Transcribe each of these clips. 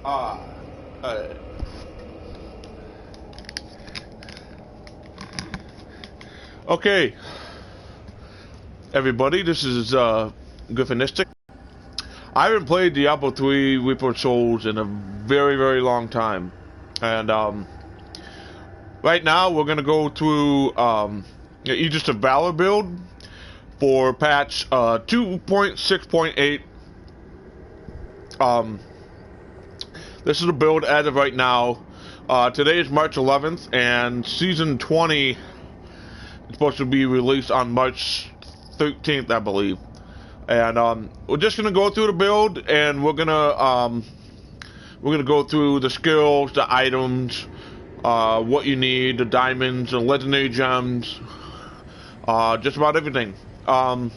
Uh, uh, okay, everybody, this is Griffinistic. I haven't played Diablo 3 Reaper Souls in a very, very long time. And right now we're going to go through Aegis of Valor build for patch 2.6.8. This is a build as of right now. Today is March 11th, and Season 20 is supposed to be released on March 13th, I believe. And we're just gonna go through the build, and we're gonna go through the skills, the items, what you need, the diamonds, the legendary gems, just about everything. Now,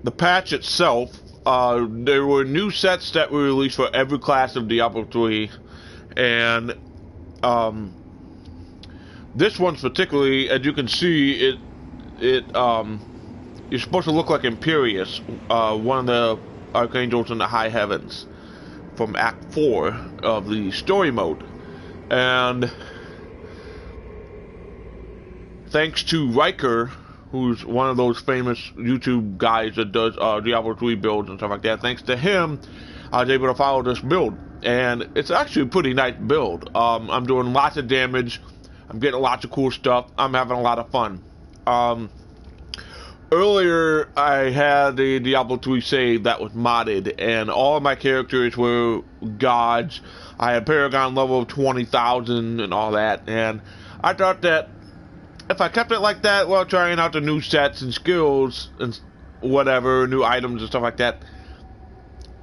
the patch itself, there were new sets that were released for every class of Diablo 3, and this one's particularly, as you can see, you're supposed to look like Imperius, one of the archangels in the high heavens, from Act 4 of the story mode. And thanks to Riker, who's one of those famous YouTube guys that does Diablo 3 builds and stuff like that, thanks to him, I was able to follow this build. And it's actually a pretty nice build. I'm doing lots of damage. I'm getting lots of cool stuff. I'm having a lot of fun. Earlier, I had a Diablo 3 save that was modded, and all of my characters were gods. I had Paragon level of 20,000 and all that, and I thought that if I kept it like that while trying out the new sets and skills and whatever, new items and stuff like that,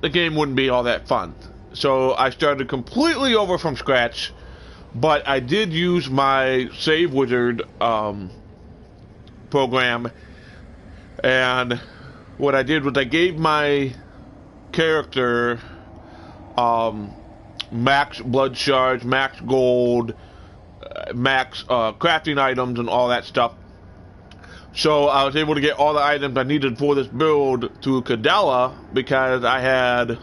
the game wouldn't be all that fun. So I started completely over from scratch, but I did use my save wizard program, and what I did was I gave my character max blood shards, max gold, max crafting items and all that stuff. So I was able to get all the items I needed for this build through Cadella because I had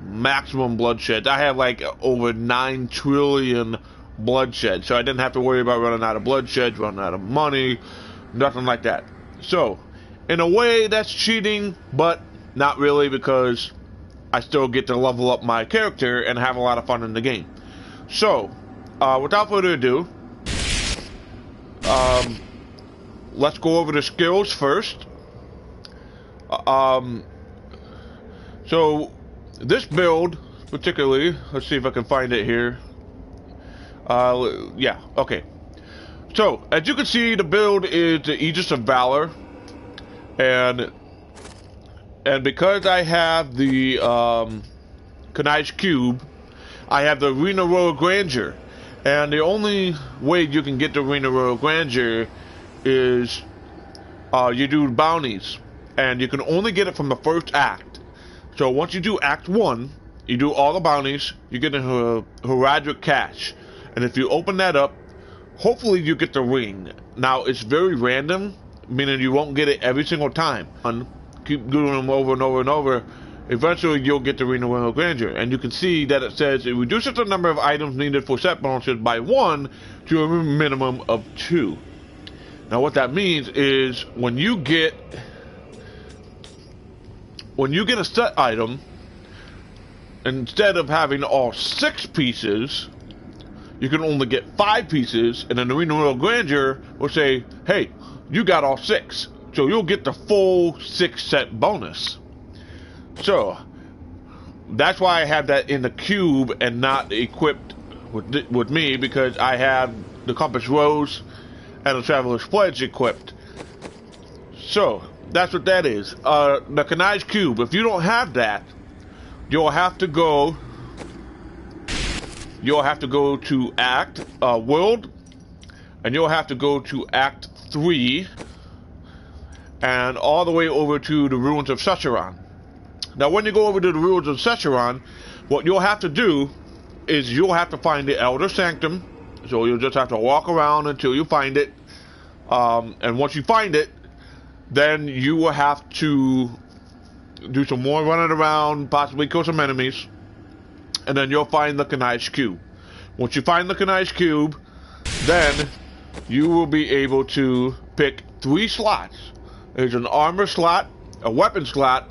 maximum bloodshed. I have like over 9 trillion bloodshed, so I didn't have to worry about running out of bloodshed, running out of money, nothing like that. So in a way that's cheating, but not really, because I still get to level up my character and have a lot of fun in the game. So without further ado, let's go over the skills first. So this build particularly, let's see if I can find it here. Yeah, okay. So as you can see, the build is the Aegis of Valor, and because I have the Kanai's Cube, I have the Arena Royal Grandeur. And the only way you can get the Arena Royal Grandeur is you do bounties, and you can only get it from the first act. So once you do Act 1, you do all the bounties, you get a Heraldric Cache, and if you open that up, hopefully you get the ring. Now it's very random, meaning you won't get it every single time. Keep doing them over and over and over. Eventually you'll get the Arena Royal Grandeur, and you can see that it says it reduces the number of items needed for set bonuses by 1 to a minimum of 2. Now what that means is when you get a set item, instead of having all 6 pieces, you can only get 5 pieces, and an Arena Royal Grandeur will say, hey, you got all 6, so you'll get the full 6 set bonus. So that's why I have that in the cube and not equipped with me, because I have the Compass Rose and the Traveler's Pledge equipped. So that's what that is. The Kanai's Cube, if you don't have that, you'll have to go to Act World, and you'll have to go to Act 3 and all the way over to the Ruins of Secheron. Now when you go over to the Ruins of Secheron, what you'll have to do is you'll have to find the Elder Sanctum. So you'll just have to walk around until you find it, and once you find it, then you will have to do some more running around, possibly kill some enemies, and then you'll find the Kanai's Cube. Once you find the Kanai's Cube, then you will be able to pick 3 slots. There's an armor slot, a weapon slot,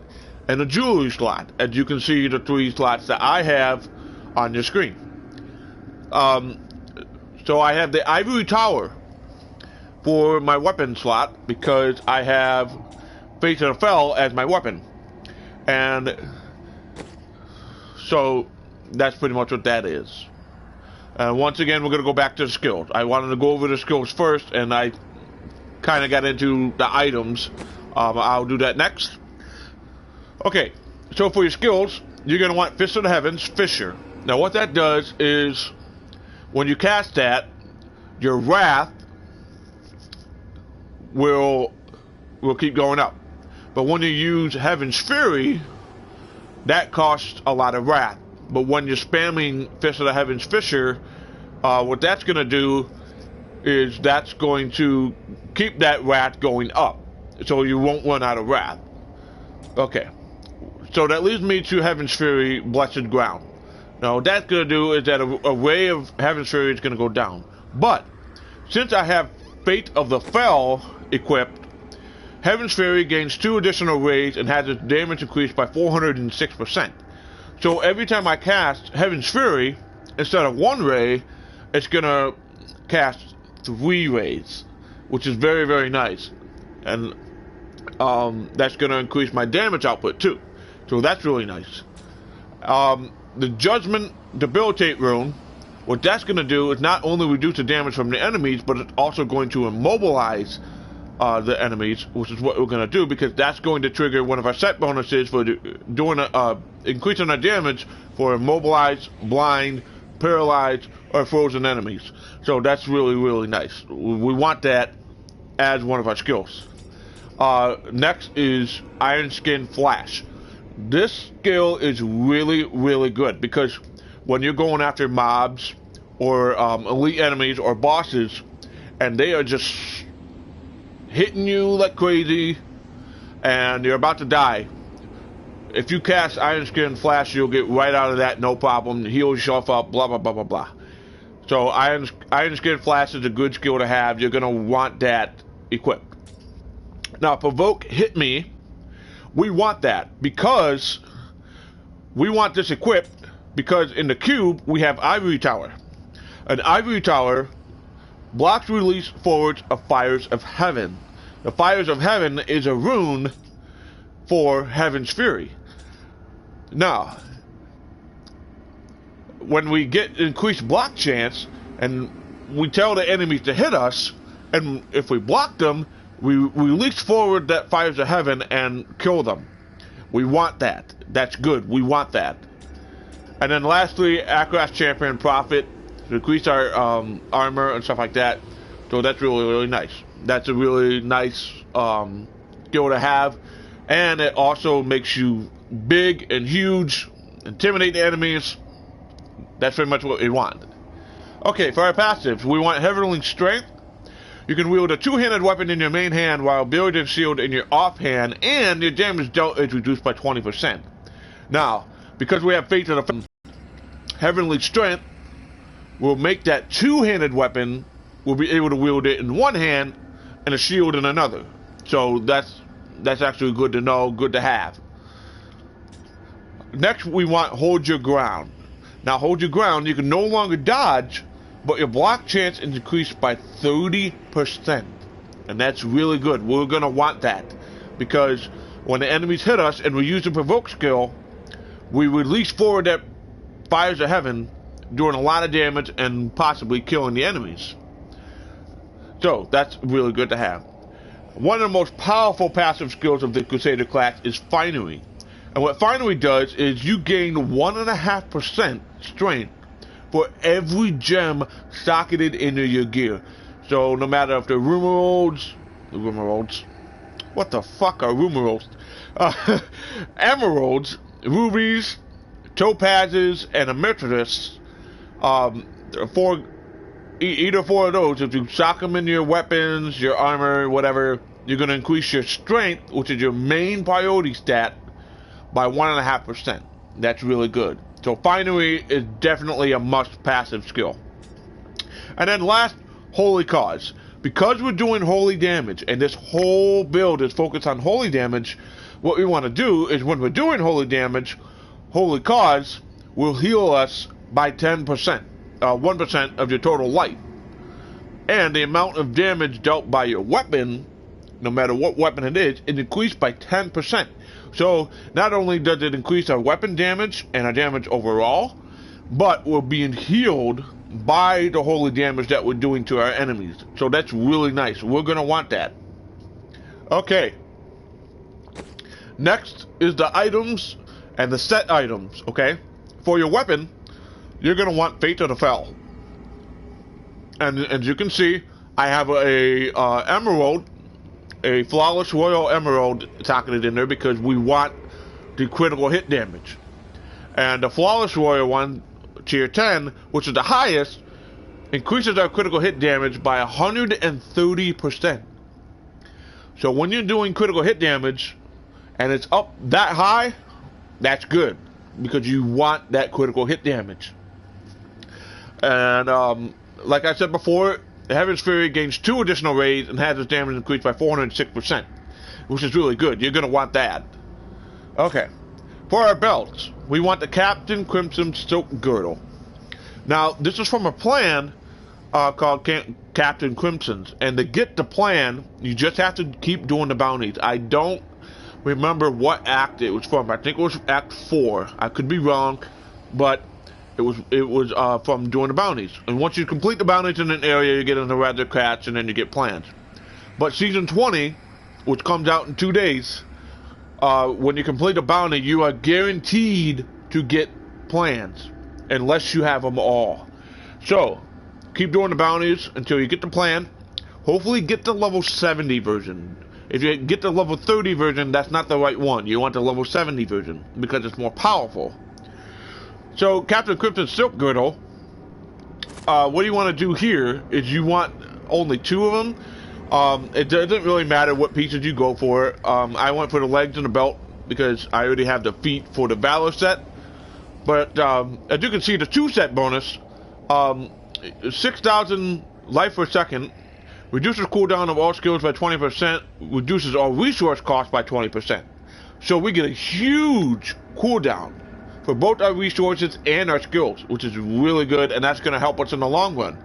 and a jewelry slot. As you can see, the 3 slots that I have on your screen. So I have the Ivory Tower for my weapon slot because I have Face of the Fell as my weapon. And so that's pretty much what that is. Once again, we're going to go back to the skills. I wanted to go over the skills first, and I kind of got into the items. I'll do that next. Okay, so for your skills, you're going to want Fist of the Heavens, Fissure. Now what that does is, when you cast that, your Wrath will keep going up. But when you use Heaven's Fury, that costs a lot of Wrath. But when you're spamming Fist of the Heavens Fissure, what that's going to do is that's going to keep that Wrath going up. So you won't run out of Wrath. Okay. So that leads me to Heaven's Fury, Blessed Ground. Now what that's going to do is that a ray of Heaven's Fury is going to go down. But since I have Fate of the Fell equipped, Heaven's Fury gains 2 additional rays and has its damage increased by 406%. So every time I cast Heaven's Fury, instead of 1 ray, it's going to cast 3 rays, which is very, very nice. And that's going to increase my damage output too. So that's really nice. The Judgment Debilitate Rune, what that's going to do is not only reduce the damage from the enemies, but it's also going to immobilize the enemies, which is what we're going to do, because that's going to trigger one of our set bonuses for doing increasing our damage for immobilized, blind, paralyzed, or frozen enemies. So that's really, really nice. We want that as one of our skills. Next is Iron Skin Flash. This skill is really, really good because when you're going after mobs or elite enemies or bosses, and they are just hitting you like crazy, and you're about to die, if you cast Iron Skin Flash, you'll get right out of that, no problem. Heal yourself up, blah, blah, blah, blah, blah. So Iron Skin Flash is a good skill to have. You're going to want that equipped. Now, Provoke Hit Me, we want that because we want this equipped because in the cube, we have Ivory Tower. An Ivory Tower blocks release forwards of Fires of Heaven. The Fires of Heaven is a rune for Heaven's Fury. Now, when we get increased block chance and we tell the enemies to hit us, and if we block them, we release forward that Fires of Heaven and kill them. We want that. That's good. We want that. And then lastly, Akras Champion Prophet to increase our armor and stuff like that. So that's really, really nice. That's a really nice skill to have. And it also makes you big and huge, intimidate the enemies. That's pretty much what we want. Okay, for our passives, we want Heavenly Strength. You can wield a 2-handed weapon in your main hand while building shield in your offhand, and your damage dealt is reduced by 20%. Now, because we have Fate of the Heavenly Strength, will make that 2-handed weapon, we'll be able to wield it in one hand and a shield in another. So that's actually good to know, good to have. Next, we want Hold Your Ground. Now, Hold Your Ground, you can no longer dodge, but your block chance is increased by 30%. And that's really good. We're going to want that. Because when the enemies hit us and we use the Provoke skill, we release forward that Fires of Heaven, doing a lot of damage and possibly killing the enemies. So, that's really good to have. One of the most powerful passive skills of the Crusader class is Finery. And what Finery does is you gain 1.5% strength for every gem socketed into your gear. So no matter if they're emeralds, what the fuck are emeralds? Emeralds, rubies, topazes, and amethysts, either 4 of those, if you sock them into your weapons, your armor, whatever, you're going to increase your strength, which is your main priority stat, by 1.5%. That's really good. So finery is definitely a must passive skill. And then last, holy cause. Because we're doing holy damage, and this whole build is focused on holy damage, what we want to do is when we're doing holy damage, holy cause will heal us by 10%, 1% of your total life. And the amount of damage dealt by your weapon, no matter what weapon it is increased by 10%. So not only does it increase our weapon damage and our damage overall, but we're being healed by the holy damage that we're doing to our enemies. So that's really nice. We're going to want that. Okay. Next is the items and the set items, okay? For your weapon, you're going to want Fate of the Fell. And as you can see, I have a emerald, a flawless royal emerald socketed in there because we want the critical hit damage. And the flawless royal one, tier 10, which is the highest, increases our critical hit damage by 130%. So when you're doing critical hit damage and it's up that high, that's good because you want that critical hit damage. And like I said before, the Heaven's Fury gains 2 additional raids and has its damage increased by 406%, which is really good. You're going to want that. Okay. For our belts, we want the Captain Crimson Silk Girdle. Now, this is from a plan called Captain Crimson's. And to get the plan, you just have to keep doing the bounties. I don't remember what act it was from. I think it was Act 4. I could be wrong, but it was from doing the bounties. And once you complete the bounties in an area, you get in the Rather Crats, and then you get plans. But Season 20, which comes out in 2 days, when you complete a bounty, you are guaranteed to get plans, unless you have them all. So, keep doing the bounties until you get the plan. Hopefully get the level 70 version. If you get the level 30 version, that's not the right one. You want the level 70 version, because it's more powerful. So, Captain Crimson Silk Girdle, what you want to do here is you want only 2 of them. It doesn't really matter what pieces you go for. I went for the legs and the belt because I already have the feet for the Valor set. But as you can see, the 2 set bonus, 6,000 life per second, reduces cooldown of all skills by 20%, reduces all resource costs by 20%. So we get a huge cooldown for both our resources and our skills, which is really good, and that's going to help us in the long run.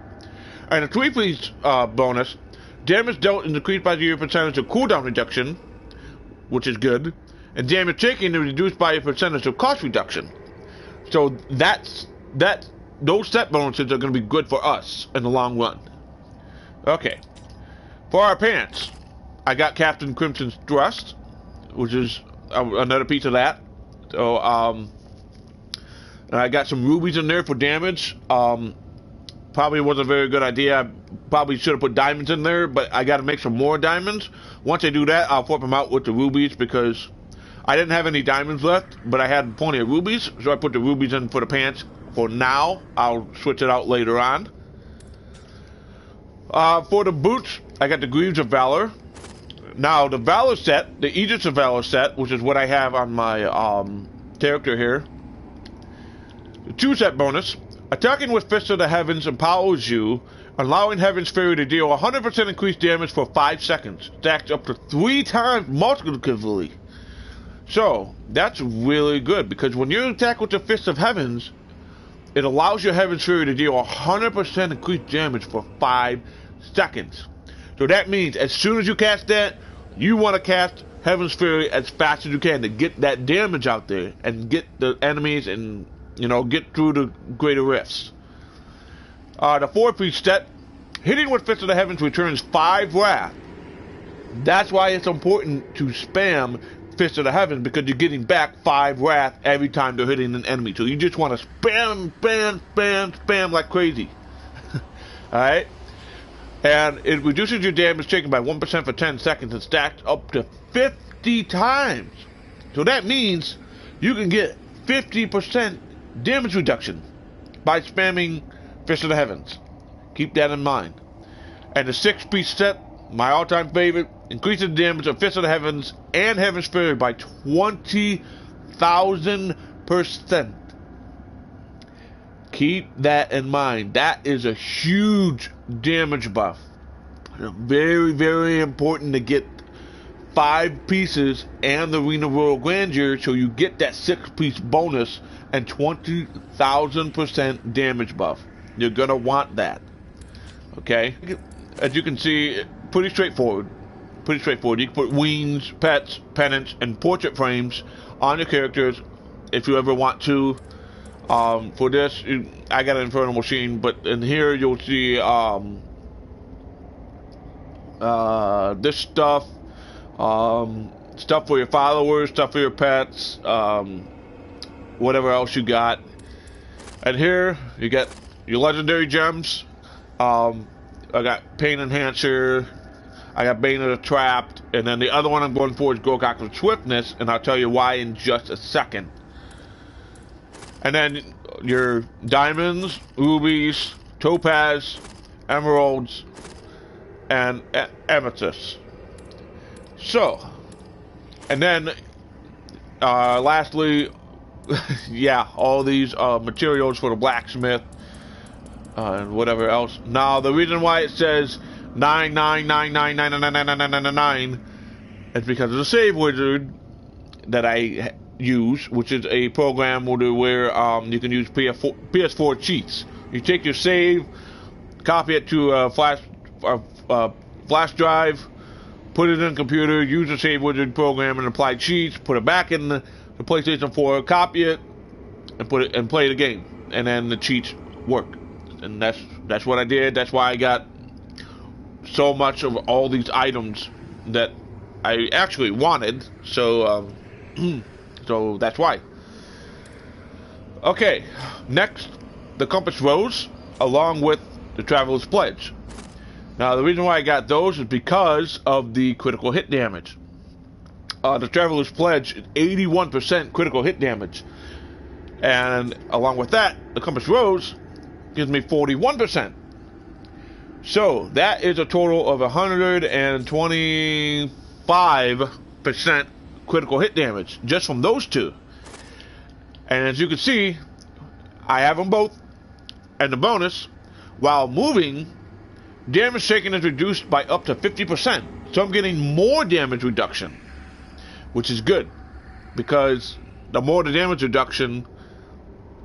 And the 3-piece bonus, damage dealt is increased by your percentage of cooldown reduction, which is good, and damage taken is reduced by a percentage of cost reduction. So those set bonuses are going to be good for us in the long run. Okay. For our pants, I got Captain Crimson's Thrust, which is another piece of that. So, I got some rubies in there for damage. Probably wasn't a very good idea. I probably should have put diamonds in there, but I got to make some more diamonds. Once I do that, I'll flip them out with the rubies because I didn't have any diamonds left, but I had plenty of rubies, so I put the rubies in for the pants. For now, I'll switch it out later on. For the boots, I got the Greaves of Valor. Now, the Valor set, the Aegis of Valor set, which is what I have on my character here. The 2 set bonus. Attacking with Fist of the Heavens empowers you, allowing Heaven's Fury to deal 100% increased damage for 5 seconds. Stacked up to 3 times multiplicatively. So, that's really good, because when you attack with the Fist of Heavens, it allows your Heaven's Fury to deal 100% increased damage for 5 seconds. So that means as soon as you cast that, you want to cast Heaven's Fury as fast as you can to get that damage out there and get the enemies and, you know, get through the greater rifts. The 4-piece set, hitting with Fist of the Heavens returns 5 wrath. That's why it's important to spam Fist of the Heavens, because you're getting back 5 wrath every time they're hitting an enemy. So you just want to spam, spam, spam, spam like crazy. Alright? And it reduces your damage taken by 1% for 10 seconds and stacked up to 50 times. So that means you can get 50% damage reduction by spamming Fist of the Heavens. Keep that in mind. And the 6-piece set, my all-time favorite, increases the damage of Fist of the Heavens and Heaven's Fury by 20,000%. Keep that in mind. That is a huge damage buff. Very, very important to get 5 pieces and the Arena Royal Grandeur so you get that 6-piece bonus and 20,000% damage buff. You're gonna want that. Okay? As you can see, pretty straightforward. Pretty straightforward. You can put wings, pets, pennants, and portrait frames on your characters if you ever want to. For this, I got an Infernal Machine, but in here you'll see this stuff, stuff for your followers, stuff for your pets, whatever else you got. And here you get your legendary gems. I got Pain Enhancer, I got Bane of the Trapped, and then the other one I'm going for is Gorgok's Swiftness, and I'll tell you why in just a second. And then your diamonds, rubies, topaz, emeralds, and amethysts. So, and then lastly, yeah, all these materials for the blacksmith and whatever else. Now, the reason why it says 999999999 is because of the save wizard that I use, which is a program where you can use PS4 cheats. You take your save, copy it to a flash drive, put it in the computer, use the save wizard program and apply cheats, put it back in the PlayStation 4, copy it, and put it and play the game, and then the cheats work. And that's what I did. That's why I got so much of all these items that I actually wanted. So so that's why. Okay, next, the Compass Rose, along with the Traveler's Pledge. Now, the reason why I got those is because of the critical hit damage. The Traveler's Pledge is 81% critical hit damage. And along with that, the Compass Rose gives me 41%. So, that is a total of 125% critical hit damage just from those two. And as you can see, I have them both. And the bonus, while moving, damage taken is reduced by up to 50%. So I'm getting more damage reduction, which is good, because the more the damage reduction,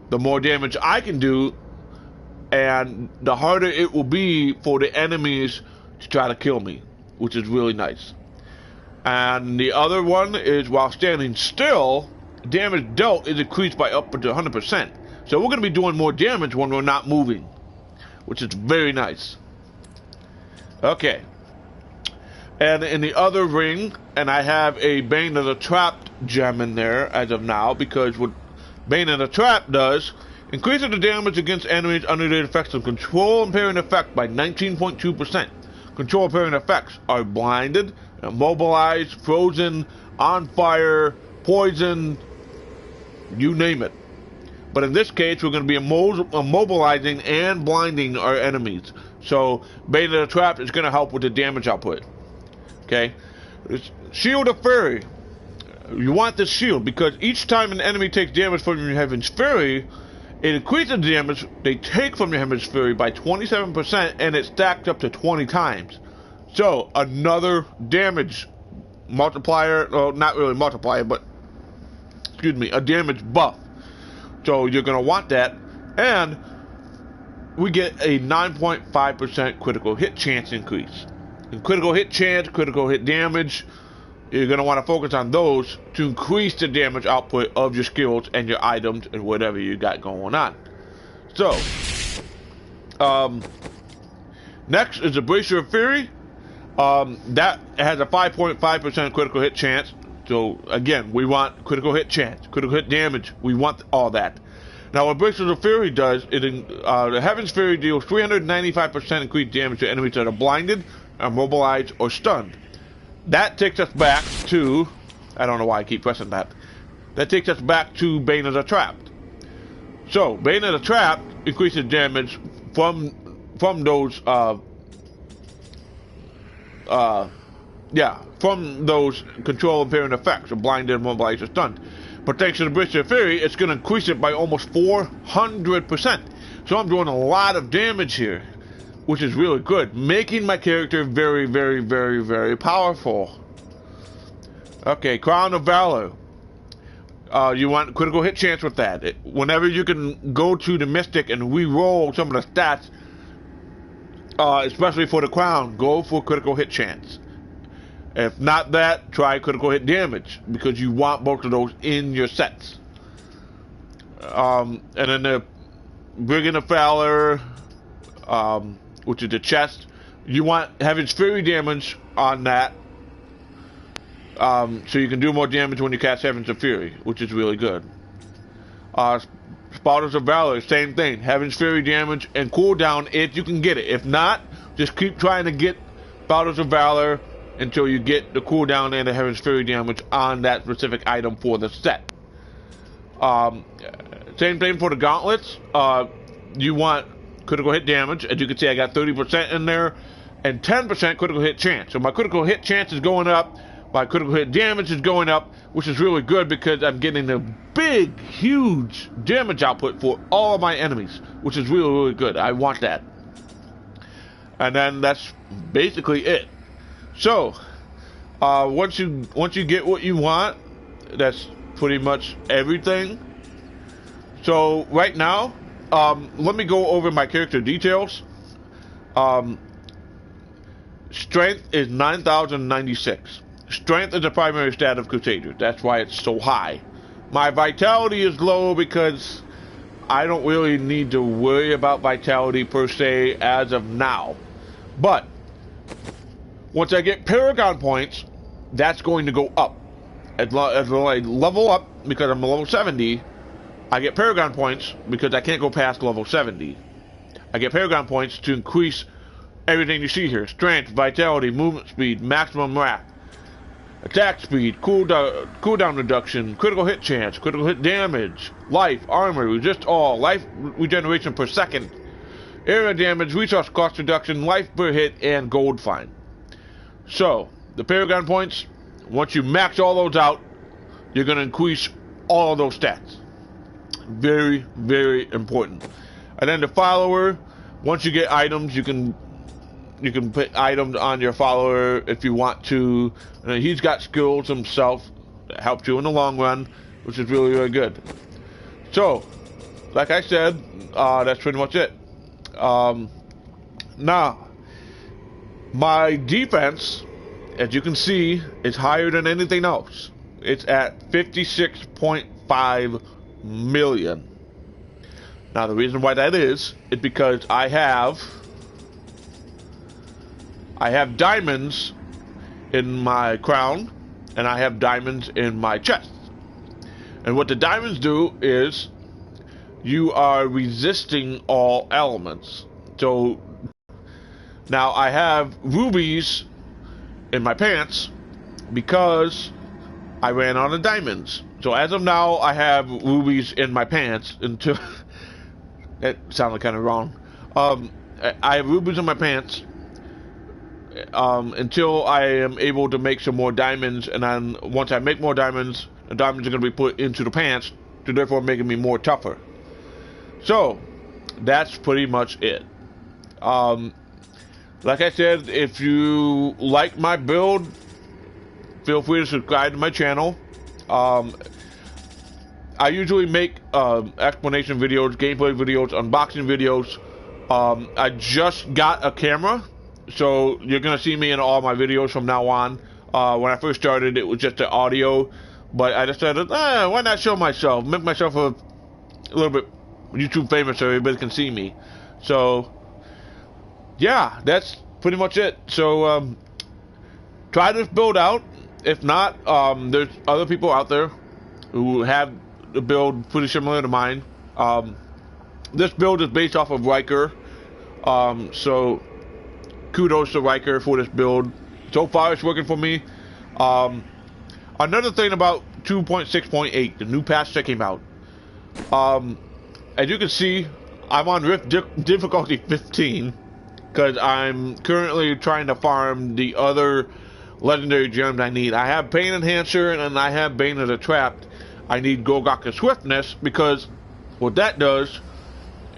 the more damage I can do, and the harder it will be for the enemies to try to kill me, which is really nice. And the other one is, while standing still, damage dealt is increased by up to 100%. So we're going to be doing more damage when we're not moving, which is very nice. Okay. And in the other ring, and I have a Bane of the Trapped gem in there as of now, because what Bane of the Trapped does, increases the damage against enemies under the effects of control impairing effect by 19.2%. Control impairing effects are blinded, immobilized, frozen, on fire, poison, you name it. But in this case, we're going to be immobilizing and blinding our enemies. So, Bane of the Trapped is going to help with the damage output. Okay? Shield of Fury. You want this shield because each time an enemy takes damage from your Heaven's Fury, it increases the damage they take from your Heaven's Fury by 27%, and it stacks up to 20 times. So, another damage multiplier, well, not really multiplier, but, excuse me, a damage buff. So, you're going to want that, and we get a 9.5% critical hit chance increase. And critical hit chance, critical hit damage, you're going to want to focus on those to increase the damage output of your skills and your items and whatever you got going on. So, next is the Bracer of Fury. That has a 5.5% critical hit chance. So, again, we want critical hit chance, critical hit damage. We want all that. Now, what Bracer of Fury does, the Heaven's Fury deals 395% increased damage to enemies that are blinded, immobilized, or stunned. That takes us back to, I don't know why I keep pressing that. That takes us back to Bane of the Trapped. So, Bane of the Trapped increases damage from those yeah, from those control impairing effects of blinded, immobilized, or stunned. But thanks to the Bristol Fury, it's going to increase it by almost 400%. So I'm doing a lot of damage here, which is really good, making my character very, very, very, very powerful. Okay, Crown of Valor. You want critical hit chance with that. Whenever you can go to the Mystic and re-roll some of the stats, especially for the Crown, go for critical hit chance. If not that, try critical hit damage, because you want both of those in your sets. And then the Brigand of Valor, which is the chest, you want Heaven's Fury damage on that. So you can do more damage when you cast Heaven's Fury, which is really good. Spotters of Valor, same thing. Heaven's Fury damage and cooldown if you can get it. If not, just keep trying to get Spotters of Valor until you get the cooldown and the Heaven's Fury damage on that specific item for the set. Same thing for the gauntlets. You want critical hit damage. As you can see, I got 30% in there and 10% critical hit chance. So my critical hit chance is going up. My critical hit damage is going up, which is really good because I'm getting a big, huge damage output for all of my enemies, which is really, really good. I want that. And then that's basically it. So, once you get what you want, that's pretty much everything. So right now, let me go over my character details. Strength is 9,096. Strength is the primary stat of Crusader. That's why it's so high. My vitality is low because I don't really need to worry about vitality per se as of now. But once I get Paragon points, that's going to go up. As I level up, because I'm a level 70, I get Paragon points because I can't go past level 70. I get Paragon points to increase everything you see here. Strength, vitality, movement speed, maximum wrath, attack speed, cooldown reduction, critical hit chance, critical hit damage, life, armor, resist all, life regeneration per second, area damage, resource cost reduction, life per hit, and gold fine. So, the Paragon points, once you max all those out, you're going to increase all of those stats. Very, very important. And then the follower, once you get items, you can put items on your follower if you want to. And he's got skills himself that helps you in the long run, which is really, really good. So, like I said, that's pretty much it. Now, my defense, as you can see, is higher than anything else. It's at 56.5 million. Now, the reason why that is because I have diamonds in my crown, and I have diamonds in my chest. And what the diamonds do is you are resisting all elements. So now I have rubies in my pants because I ran out of diamonds. So as of now, I have rubies in my pants until that sounded kind of wrong. I have rubies in my pants until I am able to make some more diamonds, and then once I make more diamonds, the diamonds are going to be put into the pants, to therefore making me more tougher. So that's pretty much it. Like I said, if you like my build, feel free to subscribe to my channel. I usually make explanation videos, gameplay videos, unboxing videos. I just got a camera, so you're going to see me in all my videos from now on. When I first started, it was just the audio, but I decided, why not show myself, make myself a little bit YouTube famous so everybody can see me. So, yeah, that's pretty much it. So, try this build out. If not, there's other people out there who have a build pretty similar to mine. This build is based off of Riker, so kudos to Riker for this build. So far, it's working for me. Another thing about 2.6.8, the new patch that came out. As you can see, I'm on Rift difficulty 15, because I'm currently trying to farm the other legendary gems I need. I have Pain Enhancer and I have Bane of the Trapped. I need Golgaka Swiftness because what that does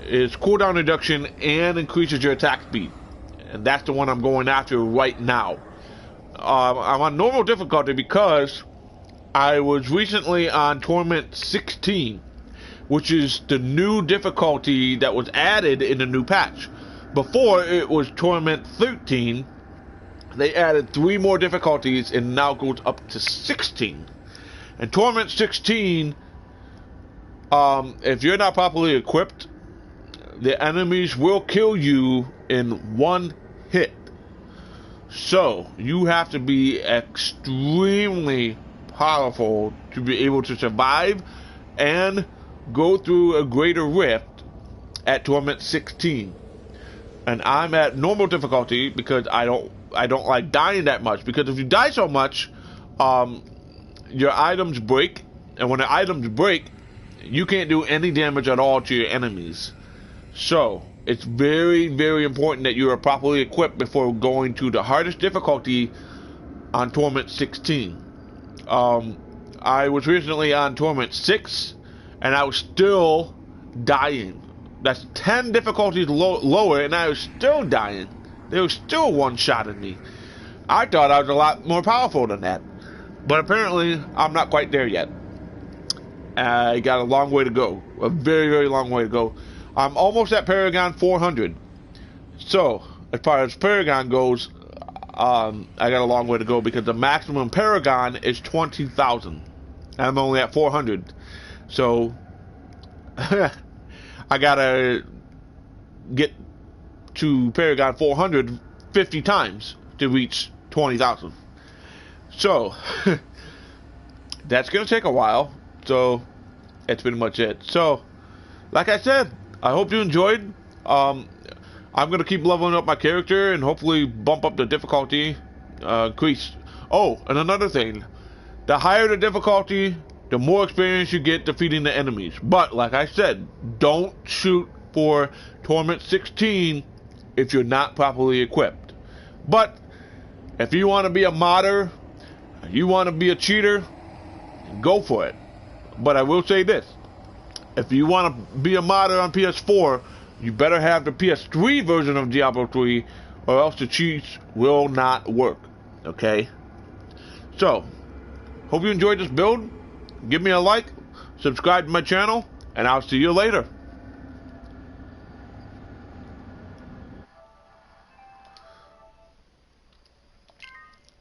is cooldown reduction and increases your attack speed. And that's the one I'm going after right now. I'm on normal difficulty because I was recently on Torment 16, which is the new difficulty that was added in the new patch. Before, it was Torment 13. They added 3 more difficulties and now goes up to 16. And Torment 16, if you're not properly equipped, the enemies will kill you in 1 hit. So, you have to be extremely powerful to be able to survive and go through a greater rift at Torment 16. And I'm at normal difficulty because I don't like dying that much, because if you die so much, your items break, and when the items break, you can't do any damage at all to your enemies. So it's very, very important that you are properly equipped before going to the hardest difficulty on Torment 16. I was recently on Torment 6, and I was still dying. That's 10 difficulties lower, and I was still dying. They were still one-shotting me. I thought I was a lot more powerful than that. But apparently, I'm not quite there yet. I got a long way to go. A very, very long way to go. I'm almost at Paragon 400. So, as far as Paragon goes, I got a long way to go because the maximum Paragon is 20,000. I'm only at 400. So, I gotta get to Paragon 400 50 times to reach 20,000. So, that's gonna take a while. So, that's pretty much it. So, like I said, I hope you enjoyed. I'm gonna keep leveling up my character and hopefully bump up the difficulty increase. Oh, and another thing, the higher the difficulty, the more experience you get defeating the enemies. But like I said, don't shoot for Torment 16 if you're not properly equipped. But if you want to be a modder, you want to be a cheater, go for it. But I will say this, if you want to be a modder on PS4, you better have the PS3 version of Diablo 3, or else the cheats will not work. Okay? So, hope you enjoyed this build. Give me a like, subscribe to my channel, and I'll see you later.